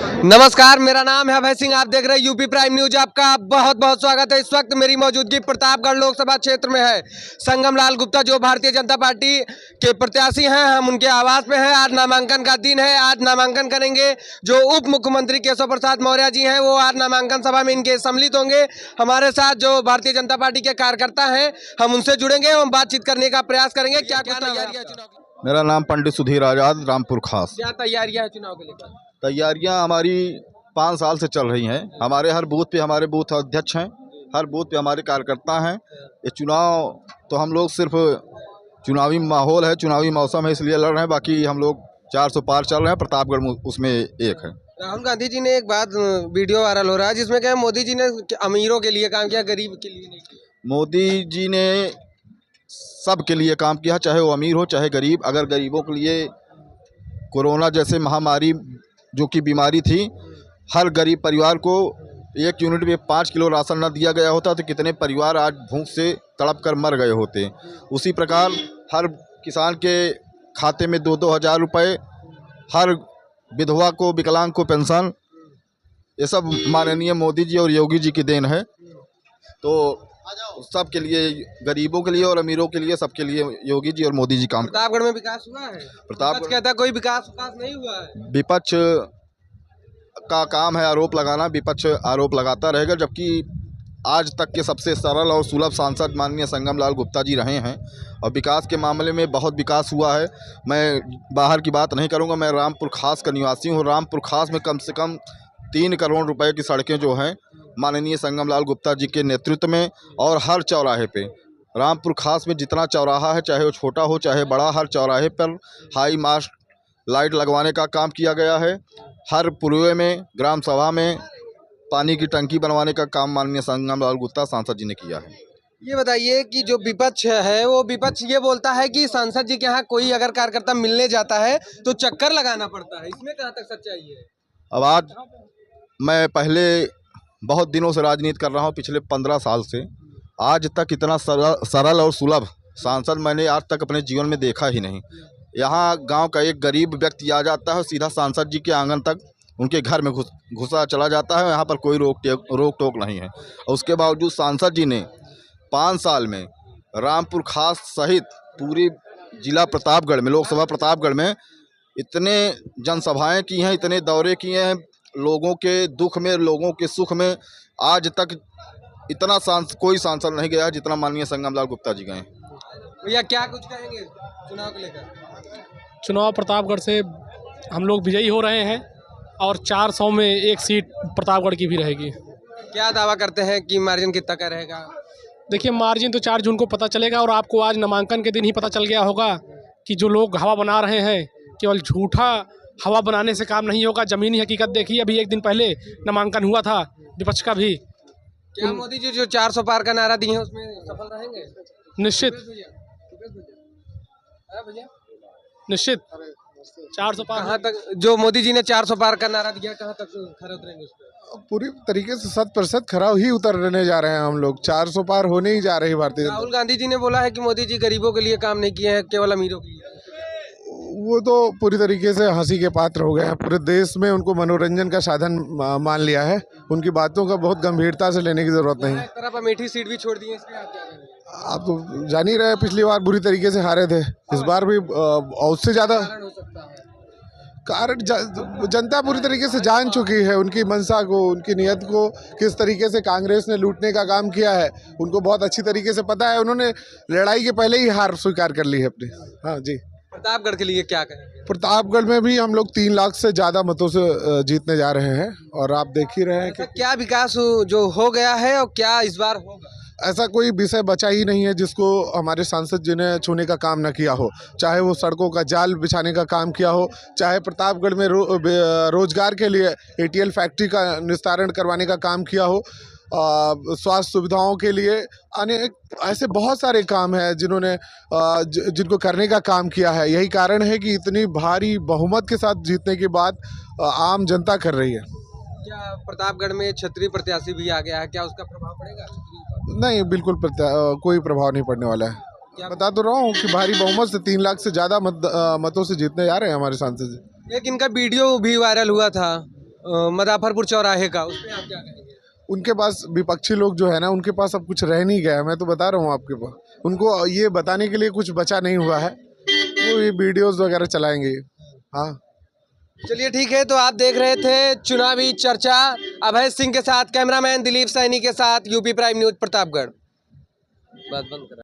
नमस्कार, मेरा नाम है अभय सिंह। आप देख रहे हैं यूपी प्राइम न्यूज। आपका बहुत बहुत स्वागत है। इस वक्त मेरी मौजूदगी प्रतापगढ़ लोकसभा क्षेत्र में है। संगम लाल गुप्ता जो भारतीय जनता पार्टी के प्रत्याशी हैं, हम उनके आवास में हैं। आज नामांकन का दिन है। आज नामांकन करेंगे। जो उप मुख्यमंत्री केशव प्रसाद मौर्य जी हैं, वो आज नामांकन सभा में इनके सम्मिलित होंगे। हमारे साथ जो भारतीय जनता पार्टी के कार्यकर्ता हैं, हम उनसे जुड़ेंगे, हम बातचीत करने का प्रयास करेंगे। क्या क्या तैयारियां चुनाव की? मेरा नाम पंडित सुधीर आजाद, रामपुर खास। क्या तैयारियां हैं चुनाव के लेकर? तैयारियां हमारी 5 साल से चल रही हैं। हमारे हर बूथ पे हमारे बूथ अध्यक्ष हैं, हर बूथ पे हमारे कार्यकर्ता हैं। ये चुनाव तो हम लोग सिर्फ चुनावी माहौल है, चुनावी मौसम है, इसलिए लड़ रहे हैं। बाकी हम लोग 400 पार चल रहे हैं। प्रतापगढ़ उसमें एक है। राहुल गांधी जी ने एक बात वीडियो वायरल हो रहा है जिसमें क्या मोदी जी ने अमीरों के लिए काम किया, गरीब के लिए नहीं किया। मोदी जी ने सब के लिए काम किया, चाहे वो अमीर हो चाहे गरीब। अगर गरीबों के लिए कोरोना जैसे महामारी जो कि बीमारी थी, हर गरीब परिवार को 1 यूनिट में 5 किलो राशन न दिया गया होता तो कितने परिवार आज भूख से तड़प कर मर गए होते। उसी प्रकार हर किसान के खाते में 2-2 हज़ार रुपये, हर विधवा को, विकलांग को पेंशन, ये सब माननीय मोदी जी और योगी जी की देन है। तो सब के लिए, गरीबों के लिए और अमीरों के लिए, सबके लिए योगी जी और मोदी जी काम। प्रतापगढ़ में विकास हुआ है? प्रतापगढ़ कहता है कोई विकास नहीं हुआ है। विपक्ष का काम है आरोप लगाना। विपक्ष आरोप लगाता रहेगा, जबकि आज तक के सबसे सरल और सुलभ सांसद माननीय संगम लाल गुप्ता जी रहे हैं और विकास के मामले में बहुत विकास हुआ है। मैं बाहर की बात नहीं करूंगा, मैं रामपुर खास का निवासी हूं। रामपुर खास में कम से कम 3 करोड़ रुपए की सड़कें जो हैं माननीय संगम लाल गुप्ता जी के नेतृत्व में, और हर चौराहे पे, रामपुर खास में जितना चौराहा है, चाहे वो छोटा हो चाहे बड़ा, हर चौराहे पर हाई मास्ट लाइट लगवाने का काम किया गया है। हर पुरवे में, ग्राम सभा में पानी की टंकी बनवाने का काम माननीय संगम लाल गुप्ता सांसद जी ने किया है। ये बताइए कि जो विपक्ष है, वो विपक्ष ये बोलता है कि सांसद जी के यहाँ कोई अगर कार्यकर्ता मिलने जाता है तो चक्कर लगाना पड़ता है। इसमें कहाँ तक सच्चाई है? अब आज मैं पहले बहुत दिनों से राजनीति कर रहा हूँ, पिछले 15 साल से। आज तक इतना सरल और सुलभ सांसद मैंने आज तक अपने जीवन में देखा ही नहीं। यहाँ गांव का एक गरीब व्यक्ति आ जाता है, सीधा सांसद जी के आंगन तक उनके घर में घुसा चला जाता है। यहाँ पर कोई रोक टोक नहीं है। और उसके बावजूद सांसद जी ने 5 साल में रामपुर खास सहित पूरी जिला प्रतापगढ़ में, लोकसभा प्रतापगढ़ में इतने जनसभाएं की हैं, इतने दौरे किए हैं, लोगों के दुख में, लोगों के सुख में। आज तक इतना कोई सांसद नहीं गया जितना माननीय संगम लाल गुप्ता जी गए। भैया क्या कुछ कहेंगे चुनाव को लेकर? चुनाव प्रतापगढ़ से हम लोग विजयी हो रहे हैं और 400 में 1 सीट प्रतापगढ़ की भी रहेगी। क्या दावा करते हैं कि मार्जिन कितना का रहेगा? देखिए, मार्जिन तो 4 जून को पता चलेगा और आपको आज नामांकन के दिन ही पता चल गया होगा कि जो लोग हवा बना रहे हैं, केवल झूठा हवा बनाने से काम नहीं होगा। ज़मीनी हकीकत देखिए, अभी 1 दिन पहले नामांकन हुआ था विपक्ष का भी। क्या मोदी जी जो 400 पार का नारा दिए हैं उसमें सफल रहेंगे? निश्चित 400 पार। कहाँ तक जो मोदी जी ने 400 पार का नारा दिया, कहाँ तक खरे उतरेंगे उस पर? पूरी तरीके से 100% खरा ही उतरने जा रहे हैं हम लोग। 400 पार होने ही जा रही है भारतीय जनता। राहुल गांधी जी ने बोला है कि मोदी जी गरीबों के लिए काम नहीं किए हैं, केवल अमीरों के लिए। वो तो पूरी तरीके से हंसी के पात्र हो गए हैं। पूरे देश में उनको मनोरंजन का साधन मान लिया है। उनकी बातों का बहुत गंभीरता से लेने की जरूरत नहीं। एक तरफ अमेठी सीट भी छोड़ दी है, इसमें आप क्या कहेंगे? आप तो जान ही रहे, पिछली बार बुरी तरीके से हारे थे, इस बार भी उससे ज्यादा कारण हो सकता है। कारण जनता पूरी तरीके से जान चुकी है उनकी मंशा को, उनकी नीयत को, किस तरीके से कांग्रेस ने लूटने का काम किया है उनको बहुत अच्छी तरीके से पता है। उन्होंने लड़ाई के पहले ही हार स्वीकार कर ली है अपनी। हाँ जी। प्रतापगढ़ के लिए क्या कहेंगे? प्रतापगढ़ में भी हम लोग 3 लाख से ज़्यादा मतों से जीतने जा रहे हैं और आप देख ही रहे हैं कि क्या विकास जो हो गया है और क्या इस बार होगा? ऐसा कोई विषय बचा ही नहीं है जिसको हमारे सांसद जी ने छूने का काम न किया हो। चाहे वो सड़कों का जाल बिछाने का काम किया हो, चाहे प्रतापगढ़ में रोजगार के लिए ATL फैक्ट्री का निस्तारण करवाने का काम किया हो, स्वास्थ्य सुविधाओं के लिए अनेक ऐसे बहुत सारे काम हैं जिन्होंने जिनको करने का काम किया है। यही कारण है कि इतनी भारी बहुमत के साथ जीतने के बाद आम जनता कर रही है। क्या प्रतापगढ़ में क्षत्रिय प्रत्याशी भी आ गया है, क्या उसका प्रभाव पड़ेगा? नहीं, बिल्कुल कोई प्रभाव नहीं पड़ने वाला है। बता तो रहा हूँ कि भारी बहुमत से 3 लाख से ज़्यादा मतों से जीतने जा रहे हैं हमारे सांसद जी। एक इनका वीडियो भी वायरल हुआ था मदाफरपुर चौराहे का, उस पे आप क्या कहेंगे? उनके पास विपक्षी लोग जो है ना, उनके पास अब कुछ रह नहीं गया है। मैं तो बता रहा हूँ आपके पास, उनको ये बताने के लिए कुछ बचा नहीं हुआ है, वो ये वीडियोस वगैरह चलाएंगे। हाँ, चलिए ठीक है, तो आप देख रहे थे चुनावी चर्चा अभय सिंह के साथ, कैमरामैन दिलीप सैनी के साथ, यूपी प्राइम न्यूज प्रतापगढ़। बात बंद करा।